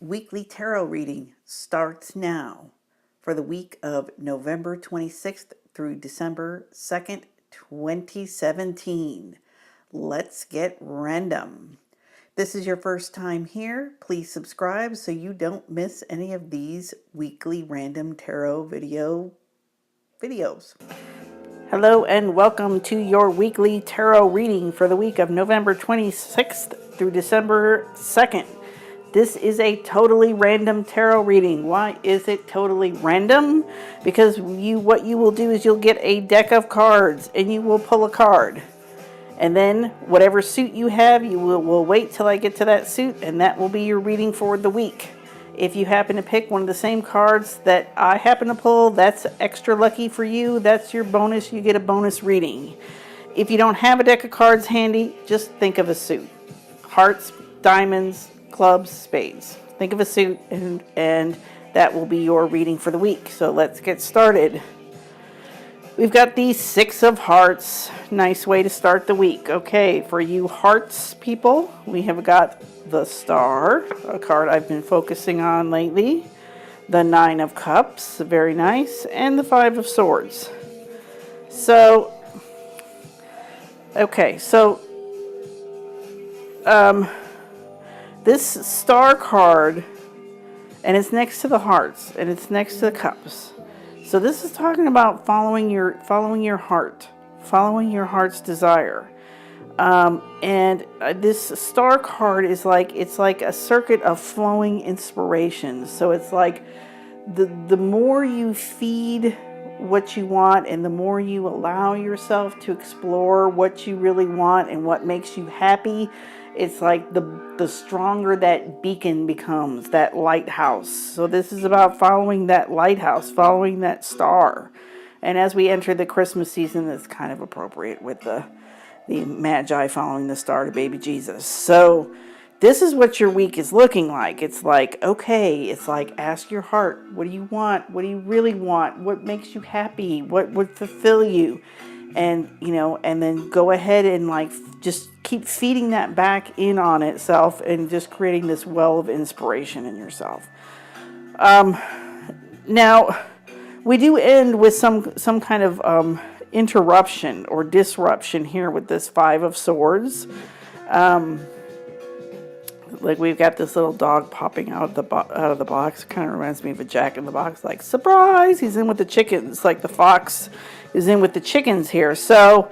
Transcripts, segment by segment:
weekly tarot reading starts now for the week of November 26th through December 2nd, 2017. Let's get random. This is your first time here. Please subscribe so you don't miss any of these weekly random tarot videos. Hello and welcome to your weekly tarot reading for the week of November 26th through December 2nd. This is a totally random tarot reading. Why is it totally random? Because what you will do is you'll get a deck of cards and you will pull a card. And then whatever suit you have, you will wait till I get to that suit, and that will be your reading for the week. If you happen to pick one of the same cards that I happen to pull, that's extra lucky for you. That's your bonus. You get a bonus reading. If you don't have a deck of cards handy, just think of a suit. Hearts, diamonds, clubs, spades. Think of a suit, and that will be your reading for the week. So let's get started. We've got the Six of Hearts. Nice way to start the week. Okay, for you hearts people, we have got the Star, a card I've been focusing on lately. The Nine of Cups, very nice. And the Five of Swords. So, okay, so this Star card, and it's next to the hearts, and it's next to the cups. So this is talking about following your heart, following your heart's desire. And this Star card is it's like a circuit of flowing inspiration. So it's like the more you feed what you want, and the more you allow yourself to explore what you really want and what makes you happy, it's like the stronger that beacon becomes, that lighthouse. So this is about following that lighthouse, following that star. And as we enter the Christmas season, it's kind of appropriate with the Magi following the star to baby Jesus. So this is what your week is looking like. It's like, okay, it's like ask your heart, what do you want? What do you really want? What makes you happy? What would fulfill you? And, and then go ahead and just keep feeding that back in on itself and just creating this well of inspiration in yourself. Now, we do end with some kind of interruption or disruption here with this Five of Swords. We've got this little dog popping out of the box. It kind of reminds me of a Jack in the Box. Like, surprise, he's in with the chickens. Like the fox is in with the chickens here. So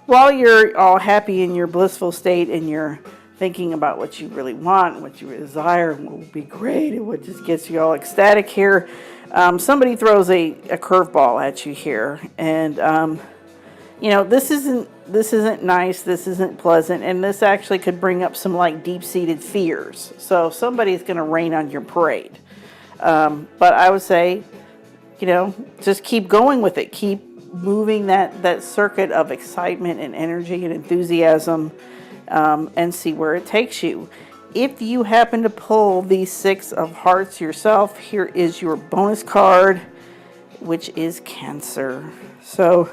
while you're all happy in your blissful state and you're thinking about what you really want, what you desire, and what would be great, and what just gets you all ecstatic here, somebody throws a curveball at you here. And, this isn't nice, this isn't pleasant, and this actually could bring up some deep-seated fears. So somebody's going to rain on your parade. But I would say, just keep going with it. Keep moving that circuit of excitement and energy and enthusiasm, and see where it takes you. If you happen to pull the Six of Hearts yourself, here is your bonus card, which is Cancer. So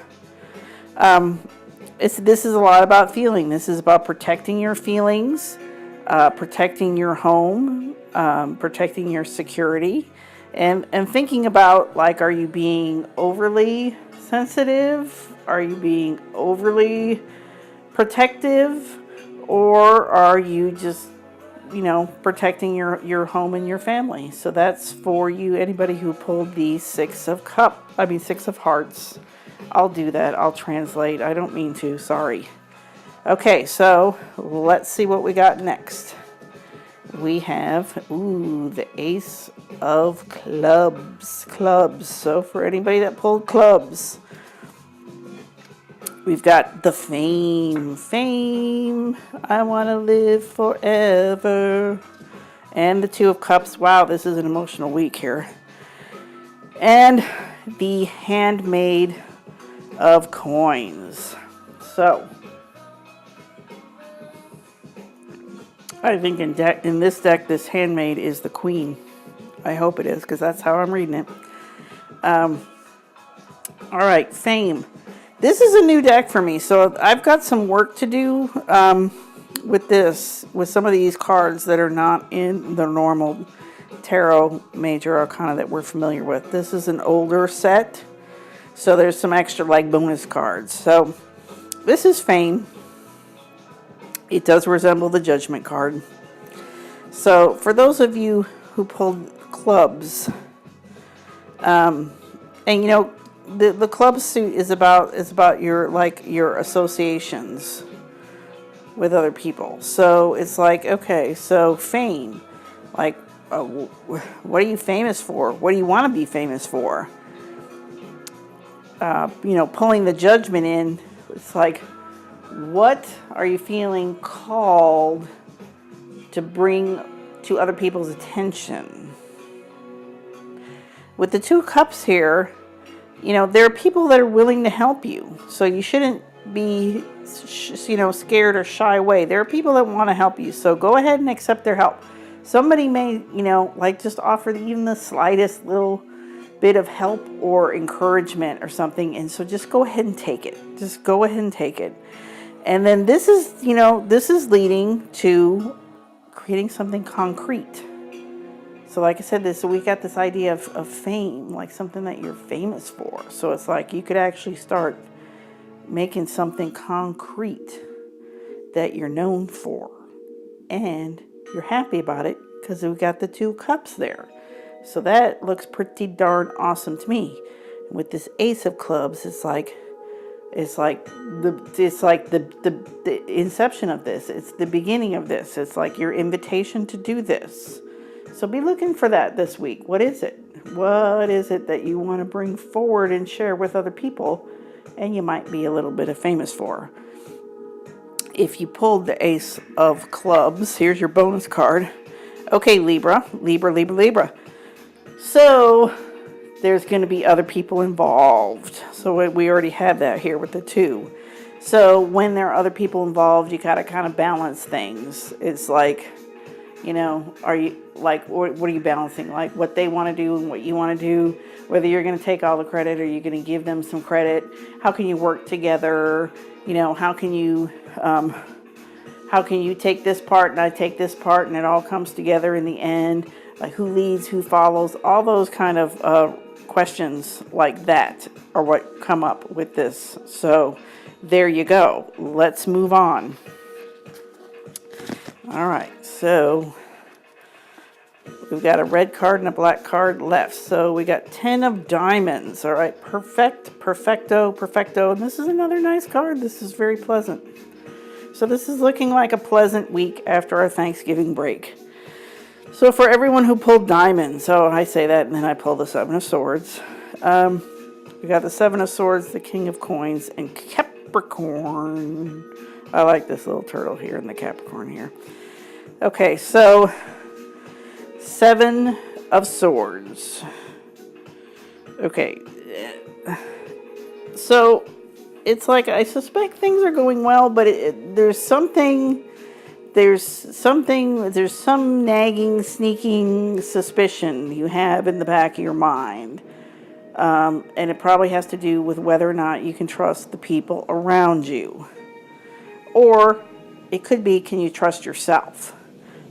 this is a lot about feeling. This is about protecting your feelings, protecting your home, protecting your security, and thinking about, are you being overly sensitive? Are you being overly protective? Or are you just, protecting your home and your family? So that's for you, anybody who pulled the Six of Hearts. I'll do that. I'll translate. I don't mean to. Sorry. Okay, so let's see what we got next. We have, the Ace of Clubs. So for anybody that pulled clubs, we've got the Fame. I want to live forever. And the Two of Cups. Wow, this is an emotional week here. And the Handmaid of Coins. So I think in this deck, this handmaid is the queen. I hope it is, because that's how I'm reading it. All right, Fame. This is a new deck for me, so I've got some work to do with some of these cards that are not in the normal tarot major arcana that we're familiar with. This is an older set, so there's some extra like bonus cards. So this is Fame. It does resemble the Judgment card. So for those of you who pulled clubs, and you know, the club suit is about your associations with other people. So it's like, okay, so fame, like, what are you famous for? What do you want to be famous for? You know, pulling the Judgment in, it's like, what are you feeling called to bring to other people's attention? With the 2 cups here, you know, there are people that are willing to help you. So you shouldn't be, you know, scared or shy away. There are people that want to help you. So go ahead and accept their help. Somebody may, you know, like just offer even the slightest little bit of help or encouragement or something. And so just go ahead and take it. Just go ahead and take it. And then this is, you know, this is leading to creating something concrete. So like I said, we got this idea of fame, like something that you're famous for. So it's like you could actually start making something concrete that you're known for. And you're happy about it because we got the 2 cups there. So that looks pretty darn awesome to me. And with this Ace of Clubs, it's like the inception of this. It's the beginning of this. It's like your invitation to do this. So be looking for that this week. What is it? What is it that you want to bring forward and share with other people, and you might be a little bit of famous for? If you pulled the Ace of Clubs, here's your bonus card. Okay, Libra. So there's going to be other people involved. So we already have that here with the 2. So when there are other people involved, you got to kind of balance things. It's like, you know, are you like, what are you balancing? Like what they want to do and what you want to do, whether you're going to take all the credit or you're going to give them some credit. How can you work together? You know, how can you take this part and I take this part and it all comes together in the end? Like who leads, who follows, all those kind of questions like that are what come up with this. So there you go. Let's move on. All right, so we've got a red card and a black card left. So we got 10 of diamonds. All right, perfecto. And this is another nice card. This is very pleasant. So this is looking like a pleasant week after our Thanksgiving break. So for everyone who pulled diamonds, so I say that and then I pull the 7 of swords. We got the 7 of swords, the King of coins, and Capricorn. I like this little turtle here and the Capricorn here. Okay, so 7 of swords. Okay, so it's like I suspect things are going well, but there's some nagging, sneaking suspicion you have in the back of your mind. And it probably has to do with whether or not you can trust the people around you. Or it could be, can you trust yourself?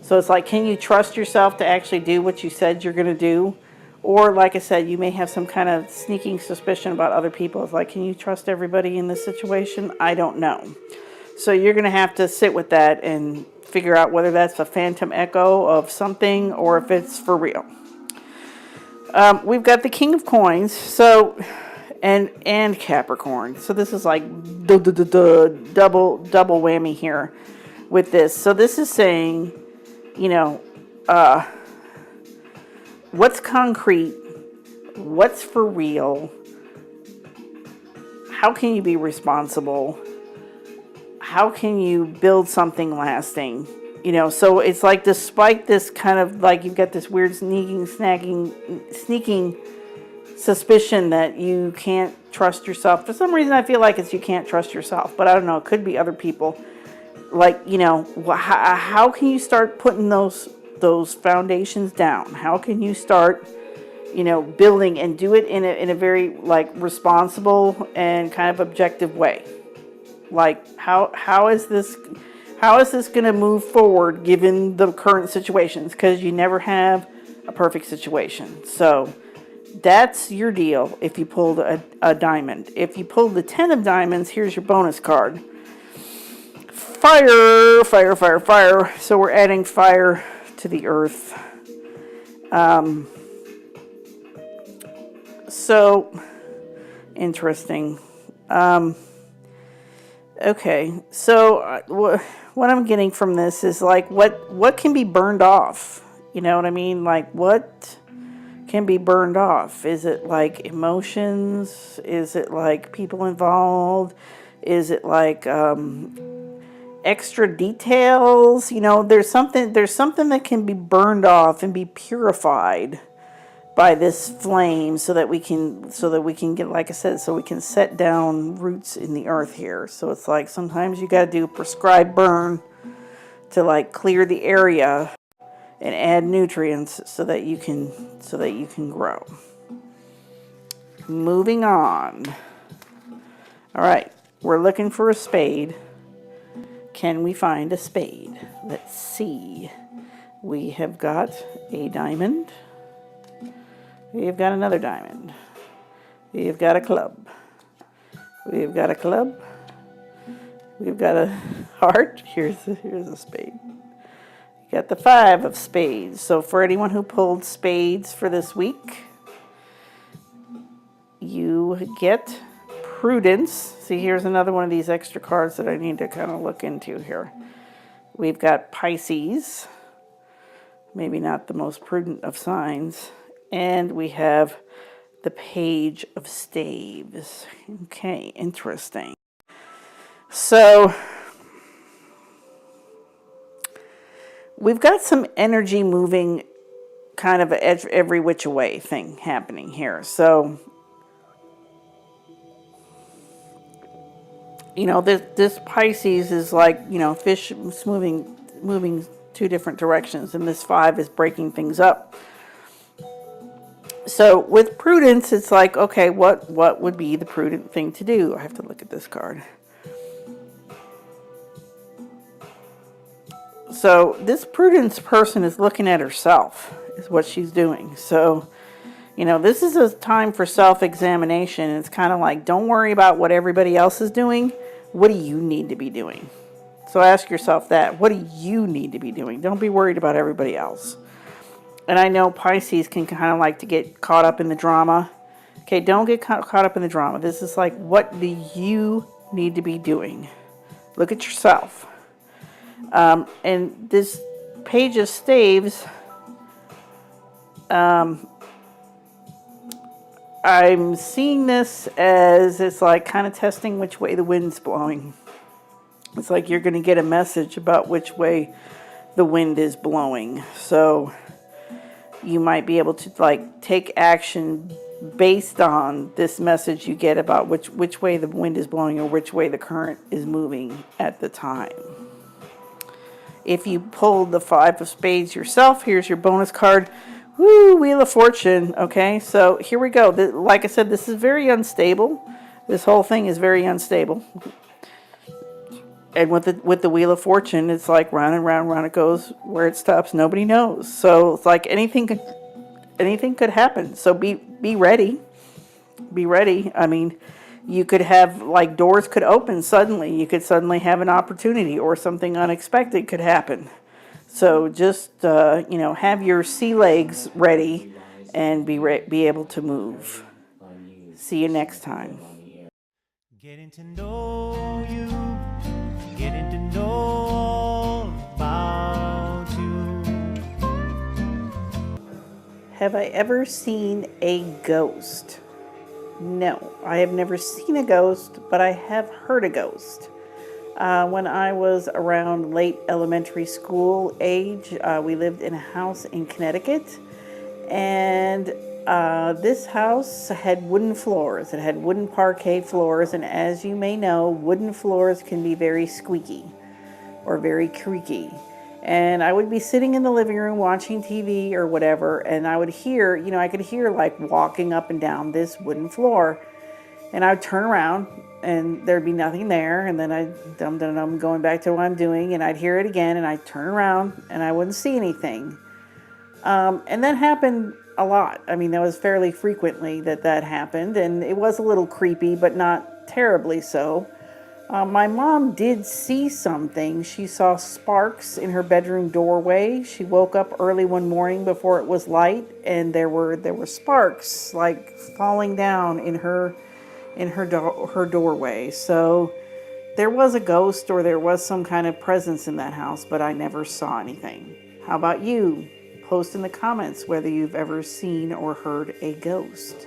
So it's like, can you trust yourself to actually do what you said you're going to do? Or like I said, you may have some kind of sneaking suspicion about other people. It's like, can you trust everybody in this situation? I don't know. So you're going to have to sit with that and figure out whether that's a phantom echo of something or if it's for real. We've got the King of Coins, so and Capricorn. So this is like double whammy here with this. So this is saying, you know, what's concrete, what's for real, how can you be responsible, how can you build something lasting? You know, so it's like despite this kind of like you've got this weird sneaking suspicion that you can't trust yourself. For some reason I feel like it's you can't trust yourself, but I don't know, it could be other people. Like, you know, how can you start putting those foundations down? How can you start, you know, building and do it in a very like responsible and kind of objective way? Like how is this going to move forward given the current situations? Because you never have a a perfect situation. So that's your deal if you pulled a diamond. If you pulled the 10 of diamonds, here's your bonus card. Fire, fire, fire, fire. So we're adding fire to the earth. So interesting. Okay, so what I'm getting from this is like what can be burned off? You know what I mean? Like what can be burned off? Is it like emotions? Is it like people involved? Is it like extra details? You know, there's something that can be burned off and be purified by this flame so that we can get, like I said, so we can set down roots in the earth here. So it's like sometimes you got to do a prescribed burn to like clear the area and add nutrients so that you can grow. Moving on. All right, we're looking for a spade. Can we find a spade? Let's see. We have got a diamond. We've got another diamond. We've got a club. We've got a club. We've got a heart. Here's a spade. You got the 5 of spades. So for anyone who pulled spades for this week, you get prudence. See, here's another one of these extra cards that I need to kind of look into here. We've got Pisces. Maybe not the most prudent of signs. And we have the Page of Staves. Okay, interesting. So we've got some energy moving kind of every which way thing happening here. So, you know, this Pisces is like, you know, fish moving 2 different directions, and this 5 is breaking things up. So with prudence, it's like, okay, what would be the prudent thing to do? I have to look at this card. So this prudence person is looking at herself, is what she's doing. So, you know, this is a time for self-examination. It's kind of like, don't worry about what everybody else is doing. What do you need to be doing? So ask yourself that. What do you need to be doing? Don't be worried about everybody else. And I know Pisces can kind of like to get caught up in the drama. Okay, don't get caught up in the drama. This is like, what do you need to be doing? Look at yourself. And this Page of Staves, I'm seeing this as it's like kind of testing which way the wind's blowing. It's like you're going to get a message about which way the wind is blowing. So you might be able to like take action based on this message you get about which way the wind is blowing or which way the current is moving at the time. If you pulled the 5 of spades yourself, here's your bonus card. Woo, Wheel of Fortune. Okay, so here we go. Like I said, this is very unstable. This whole thing is very unstable. And with the Wheel of Fortune, it's like round and round, round it goes. Where it stops, nobody knows. So it's like anything could happen. So be ready. Be ready. I mean, you could have like doors could open suddenly. You could suddenly have an opportunity, or something unexpected could happen. So just you know, have your sea legs ready and be able to move. See you next time. Getting to know you. Getting to know all about you. Have I ever seen a ghost? No, I have never seen a ghost, but I have heard a ghost. When I was around late elementary school age, we lived in a house in Connecticut, and this house had wooden floors. It had wooden parquet floors, and as you may know, wooden floors can be very squeaky or very creaky. And I would be sitting in the living room watching TV or whatever, and I would hear, you know, I could hear like walking up and down this wooden floor. And I would turn around and there'd be nothing there, and then I'd going back to what I'm doing, and I'd hear it again, and I'd turn around and I wouldn't see anything. And that happened a lot. I mean, that was fairly frequently that happened, and it was a little creepy, but not terribly so. My mom did see something. She saw sparks in her bedroom doorway. She woke up early one morning before it was light, and there were sparks like falling down in her doorway. So there was a ghost, or there was some kind of presence in that house, but I never saw anything. How about you? Post in the comments whether you've ever seen or heard a ghost.